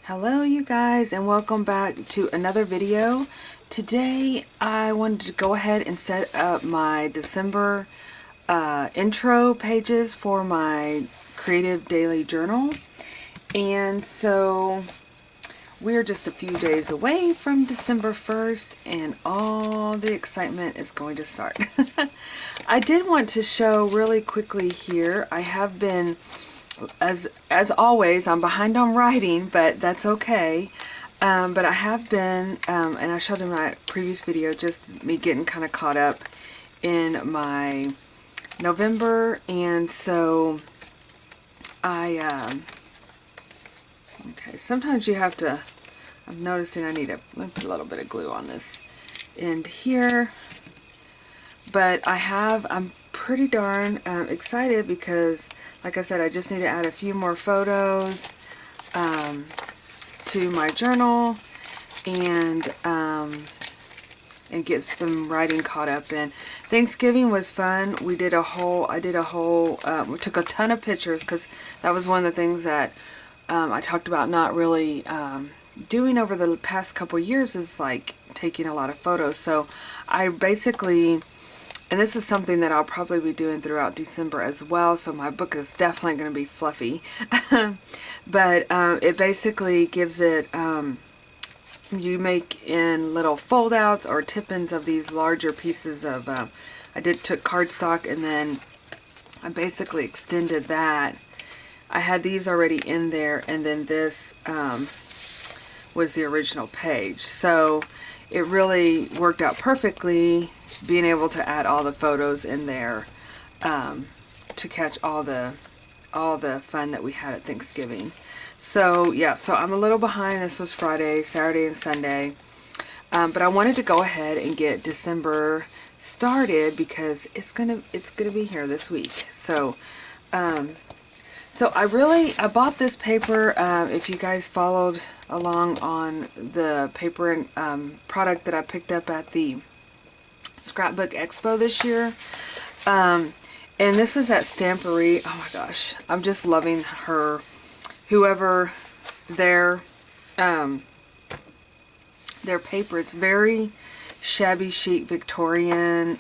Hello you guys, and welcome back to another video. Today I wanted to go ahead and set up my December intro pages for my Creative Daily Journal. And so we're just a few days away from December 1st and all the excitement is going to start. I did want to show really quickly here, I have been, as always, I'm behind on writing, but that's okay. But I have been, and I showed in my previous video, just me getting kind of caught up in my November, and so okay, sometimes you have to, I'm noticing I need to, let me put a little bit of glue on this end here, but I'm pretty darn excited because, like I said, I just need to add a few more photos to my journal and get some writing caught up in. Thanksgiving was fun. We took a ton of pictures because that was one of the things that I talked about not really doing over the past couple years, is like taking a lot of photos. So I basically, and this is something that I'll probably be doing throughout December as well, so my book is definitely going to be fluffy. But it basically gives it, you make in little fold-outs or tip-ins of these larger pieces of, took cardstock, and then I basically extended that. I had these already in there, and then this was the original page. So it really worked out perfectly, being able to add all the photos in there to catch all the fun that we had at Thanksgiving. So yeah, so I'm a little behind. This was Friday, Saturday, and Sunday, but I wanted to go ahead and get December started because it's gonna be here this week. So so I bought this paper. If you guys followed along on the paper and product that I picked up at the Scrapbook Expo this year, and this is at Stampery. Oh my gosh, I'm just loving her. Whoever their paper, it's very shabby chic Victorian,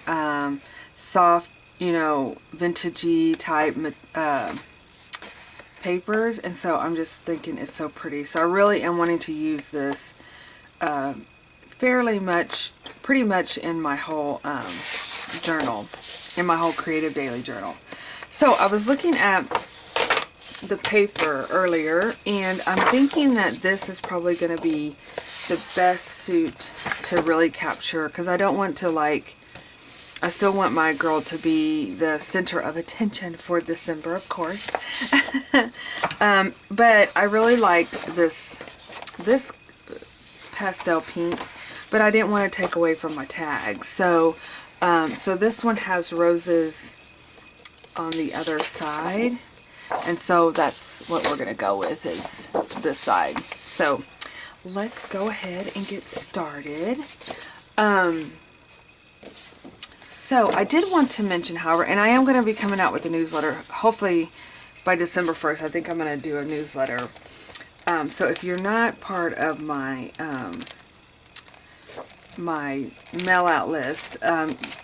soft, vintagey type papers, and so I'm just thinking it's so pretty. So I really am wanting to use this pretty much in my whole journal, in my whole Creative Daily Journal. So I was looking at the paper earlier, and I'm thinking that this is probably going to be the best suit to really capture, because I don't want to, like, I still want my girl to be the center of attention for December, of course. But I really liked this pastel pink, but I didn't want to take away from my tag. So so this one has roses on the other side, and so that's what we're gonna go with, is this side. So let's go ahead and get started. So I did want to mention, however, and I am going to be coming out with a newsletter, hopefully by December 1st. I think I'm going to do a newsletter. So if you're not part of my my mail out list,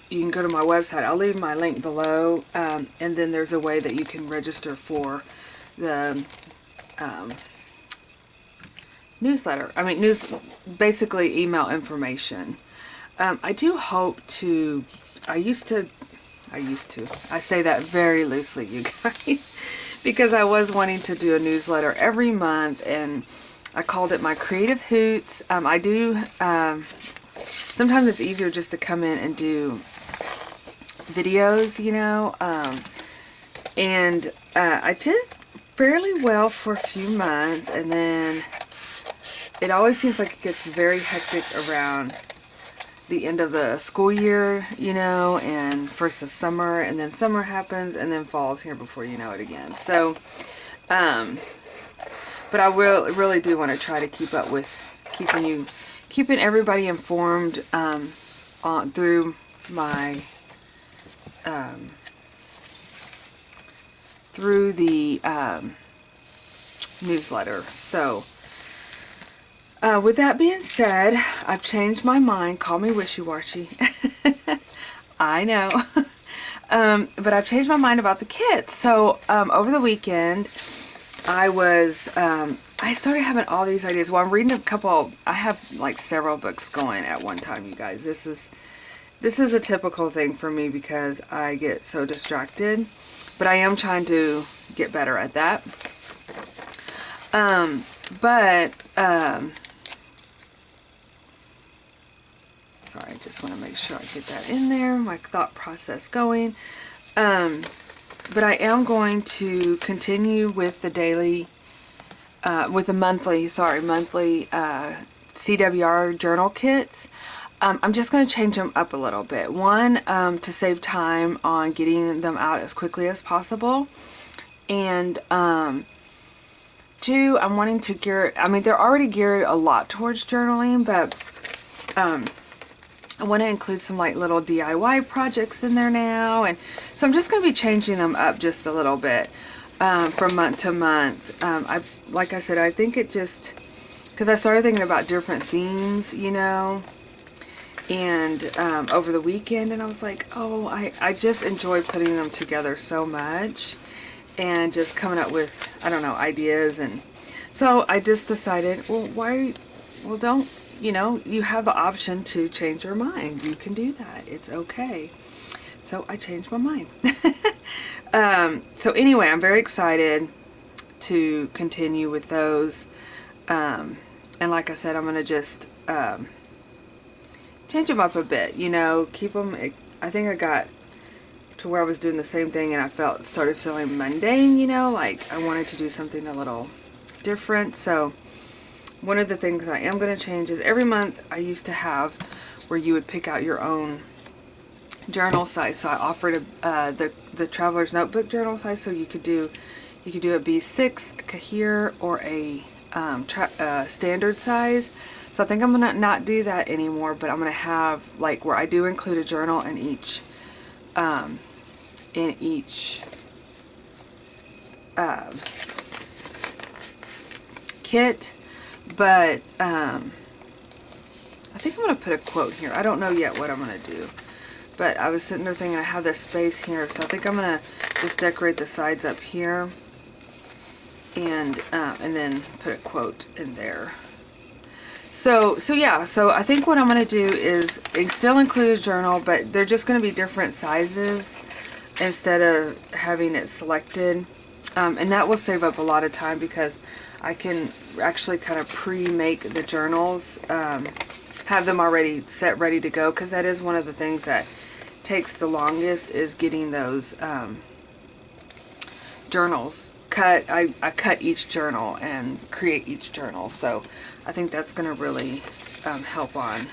you can go to my website. I'll leave my link below, and then there's a way that you can register for the newsletter. I mean, basically email information. I do hope to, I say that very loosely, you guys, because I was wanting to do a newsletter every month, and I called it my Creative Hoots. I do, sometimes it's easier just to come in and do videos, and I did fairly well for a few months, and then it always seems like it gets very hectic around the end of the school year, and first of summer, and then summer happens, and then fall's here before you know it again. So, but I really do want to try to keep up with keeping everybody informed through my through the newsletter. So With that being said, I've changed my mind. Call me wishy-washy. I know. But I've changed my mind about the kits. So over the weekend, I started having all these ideas. Well, I'm reading a couple. I have like several books going at one time, you guys. This is a typical thing for me because I get so distracted. But I am trying to get better at that. Sorry, I just want to make sure I get that in there, my thought process going. But I am going to continue with the daily, with the monthly CWR journal kits. I'm just going to change them up a little bit. One, to save time on getting them out as quickly as possible. And two, I'm wanting to they're already geared a lot towards journaling, but I want to include some like little DIY projects in there now, and so I'm just going to be changing them up just a little bit from month to month. Like I said, I think it just, because I started thinking about different themes, you know, and over the weekend, and I was like, oh, I just enjoy putting them together so much and just coming up with, I don't know, ideas. And so I just decided, well, don't, you know, you have the option to change your mind. You can do that. It's okay. So I changed my mind. So anyway, I'm very excited to continue with those. And like I said, I'm going to just change them up a bit, you know, keep them. I think I got to where I was doing the same thing and I started feeling mundane, you know, like I wanted to do something a little different. So one of the things I am going to change is every month I used to have where you would pick out your own journal size. So I offered the Traveler's Notebook journal size, so you could do a B6, a Kahir, or a standard size. So I think I'm going to not do that anymore, but I'm going to have like where I do include a journal in each kit. But I think I'm going to put a quote here. I don't know yet what I'm going to do. But I was sitting there thinking I have this space here. So I think I'm going to just decorate the sides up here. And then put a quote in there. So yeah. So I think what I'm going to do is still include a journal. But they're just going to be different sizes instead of having it selected. And that will save up a lot of time because I can actually kind of pre-make the journals, have them already set ready to go, because that is one of the things that takes the longest is getting those journals cut. I cut each journal and create each journal, so I think that's going to really help on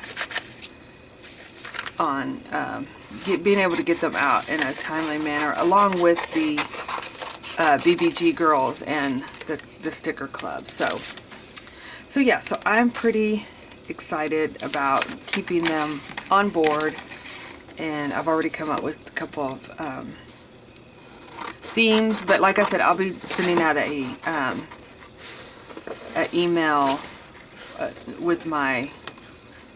being able to get them out in a timely manner, along with the BBG girls and the sticker club. So yeah, so I'm pretty excited about keeping them on board, and I've already come up with a couple of themes. But like I said, I'll be sending out an email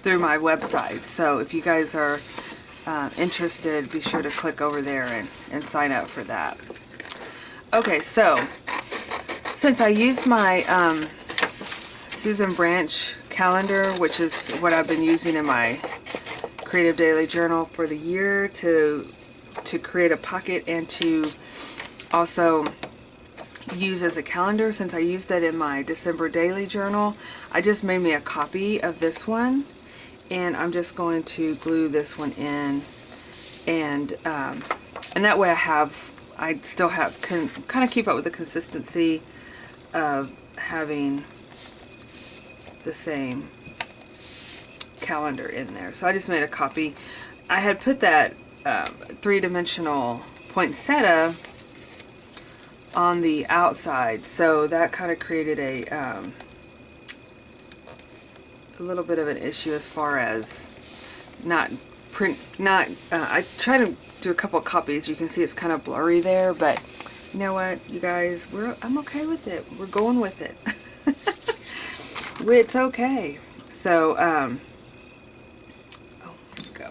through my website. So if you guys are interested, be sure to click over there and sign up for that. Okay, so since I used my Susan Branch calendar, which is what I've been using in my Creative Daily Journal for the year to create a pocket and to also use as a calendar, since I used that in my December Daily Journal, I just made me a copy of this one, and I'm just going to glue this one in, and that way I still can kind of keep up with the consistency of having the same calendar in there. So I just made a copy. I had put that three-dimensional poinsettia on the outside, so that kind of created a little bit of an issue as far as I try to do a couple of copies. You can see it's kind of blurry there, but you know what, you guys, I'm okay with it. We're going with it. It's okay. So, oh, here we go.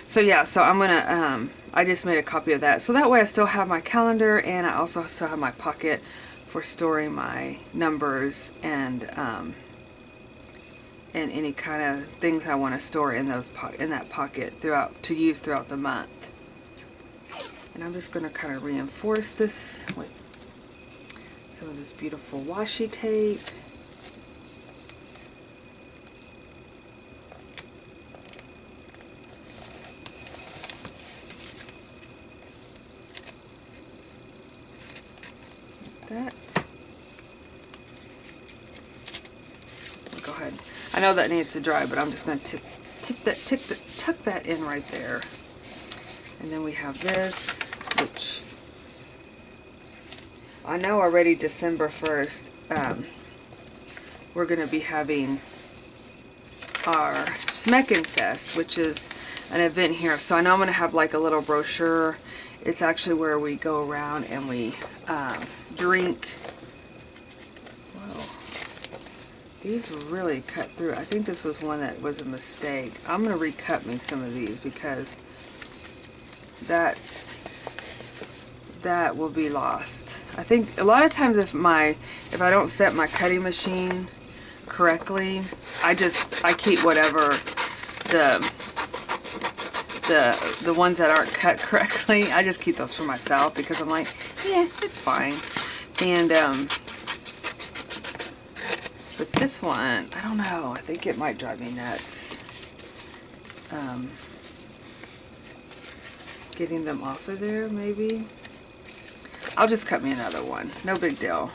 So yeah, so I'm gonna, I just made a copy of that. So that way I still have my calendar, and I also still have my pocket for storing my numbers and any kind of things I want to store in those in that pocket to use throughout the month. And I'm just going to kind of reinforce this with some of this beautiful washi tape. Like that. Go ahead. I know that needs to dry, but I'm just going to tuck that in right there. And then we have this, which I know already December 1st, we're going to be having our Smeckenfest, which is an event here. So I know I'm going to have like a little brochure. It's actually where we go around and we drink. Whoa. These really cut through. I think this was one that was a mistake. I'm going to recut me some of these because that will be lost. I think a lot of times if I don't set my cutting machine correctly, I keep whatever the ones that aren't cut correctly, I just keep those for myself because I'm like, yeah, it's fine. And but this one, I don't know, I think it might drive me nuts. Getting them off of there, maybe. I'll just cut me another one. No big deal.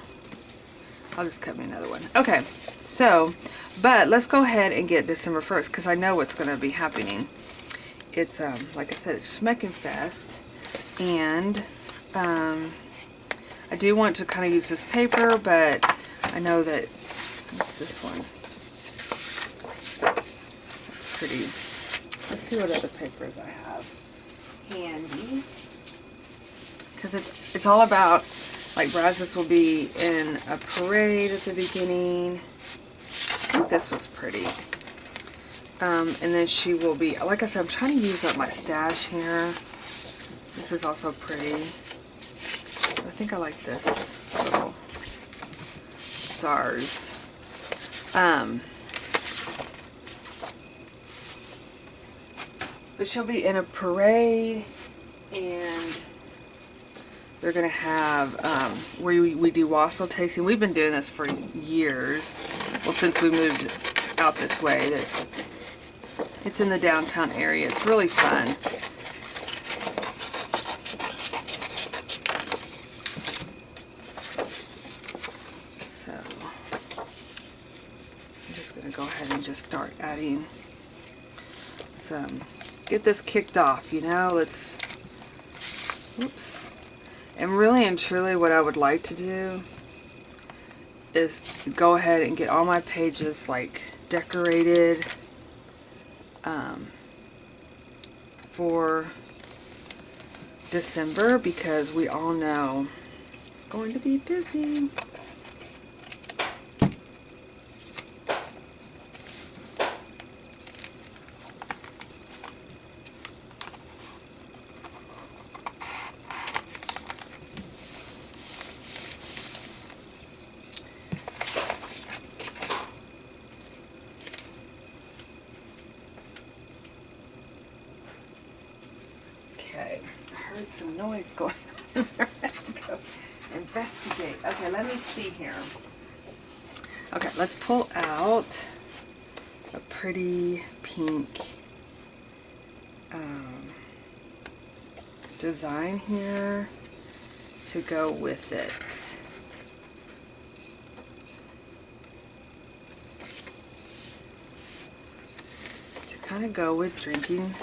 I'll just cut me another one. Okay, so, but let's go ahead and get December 1st because I know what's going to be happening. It's, like I said, it's Smeckenfest. And I do want to kind of use this paper, but I know that, what's this one? It's pretty. Let's see what other papers I have handy, because it's all about, like, Brazos will be in a parade at the beginning. I think this was pretty. And then she will be, like I said, I'm trying to use up my stash here. This is also pretty. I think I like this little stars. But she'll be in a parade, and they're going to have, where we do wassail tasting. We've been doing this for years. Well, since we moved out this way. It's in the downtown area. It's really fun. So, I'm just going to go ahead and just start adding some, get this kicked off, you know, let's, oops. And really and truly what I would like to do is go ahead and get all my pages like decorated for December, because we all know it's going to be busy. Okay, I heard some noise going on. Go investigate. Okay, let me see here. Okay, let's pull out a pretty pink design here to go with it. To kind of go with drinking.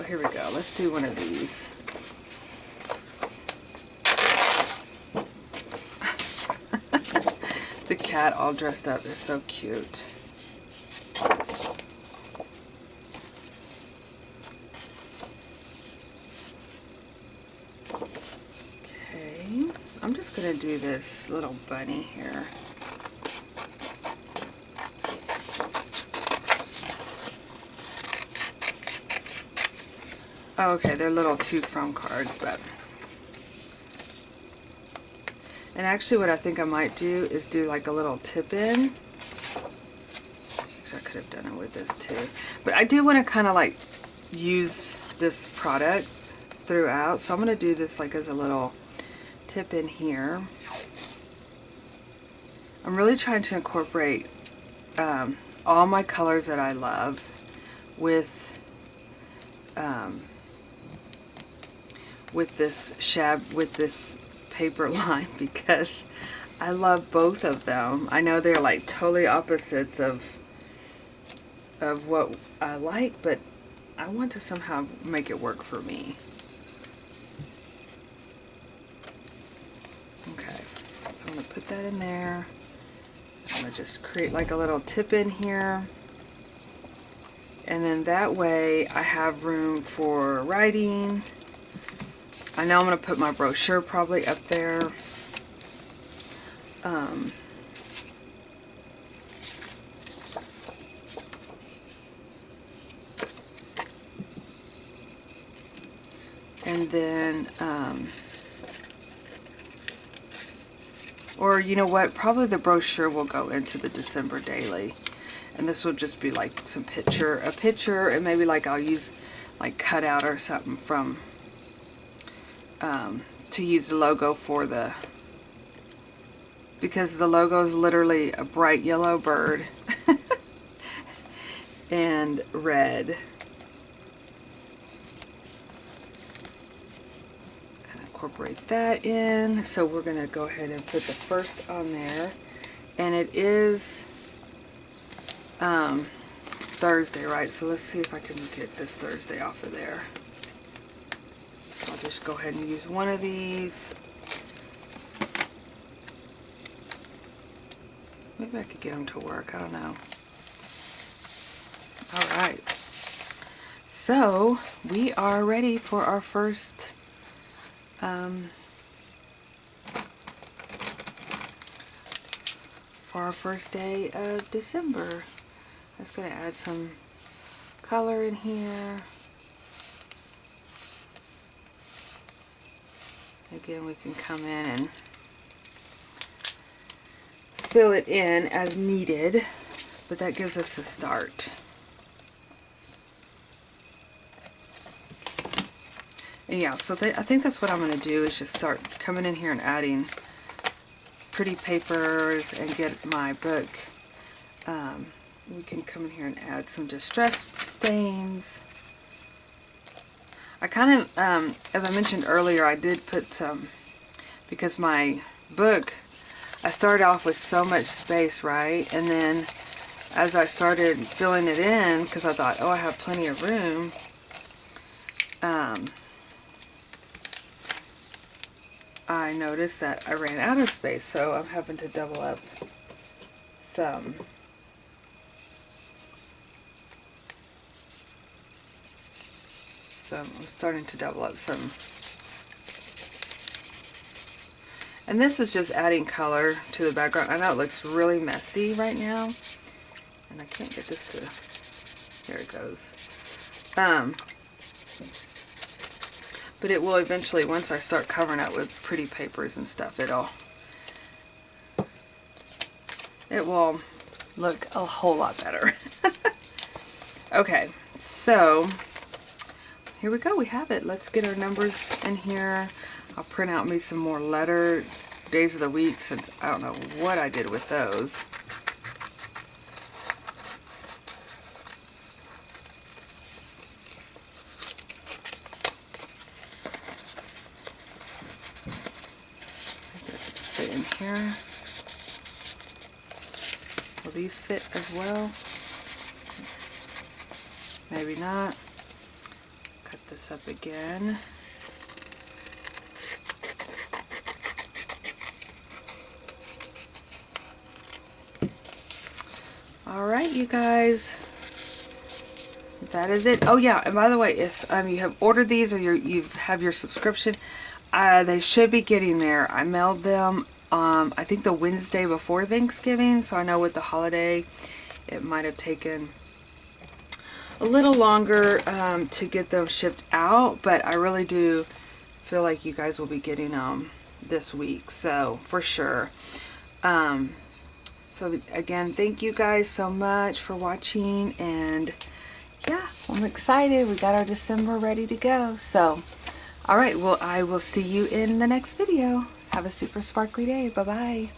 Oh, here we go. Let's do one of these. The cat all dressed up is so cute. Okay, I'm just going to do this little bunny here. Oh, okay, they're little to from cards, but. And actually what I think I might do is do like a little tip in. Actually, I could have done it with this too. But I do want to kind of like use this product throughout. So I'm going to do this like as a little tip in here. I'm really trying to incorporate all my colors that I love with this paper line, because I love both of them. I know they're like totally opposites of what I like, but I want to somehow make it work for me. Okay, so I'm going to put that in there. I'm going to just create like a little tip in here. And then that way I have room for writing. I know I'm going to put my brochure probably up there. And then, or you know what, probably the brochure will go into the December daily. And this will just be like a picture, and maybe like I'll use like cutout or something from, to use the logo for the, because the logo is literally a bright yellow bird and red. Incorporate that in. So we're going to go ahead and put the first on there, and it is Thursday, right? So let's see if I can get this Thursday off of there. I'll just go ahead and use one of these. Maybe I could get them to work, I don't know. Alright, so we are ready for our first day of December. I'm just going to add some color in here. Again, we can come in and fill it in as needed, but that gives us a start. And yeah, so I think that's what I'm going to do, is just start coming in here and adding pretty papers and get my book. We can come in here and add some distress stains. I kind of, as I mentioned earlier, I did put some, because my book, I started off with so much space, right? And then as I started filling it in, because I thought, oh, I have plenty of room, I noticed that I ran out of space, so I'm having to double up some. So I'm starting to double up some. And this is just adding color to the background. I know it looks really messy right now, and I can't get this to, there it goes. But it will eventually, once I start covering it with pretty papers and stuff, it will look a whole lot better. Okay, so here we go, we have it. Let's get our numbers in here. I'll print out me some more letter days of the week, since I don't know what I did with those. Fit in here. Will these fit as well? Maybe not. Cut this up again. Alright, you guys, that is it. Oh yeah, and by the way, if you have ordered these, or you have your subscription, they should be getting there. I mailed them I think the Wednesday before Thanksgiving, so I know with the holiday it might have taken a little longer to get them shipped out, but I really do feel like you guys will be getting them this week, so for sure. So again, thank you guys so much for watching, and yeah, I'm excited. We got our December ready to go. So all right, well, I will see you in the next video. Have a super sparkly day. Bye bye.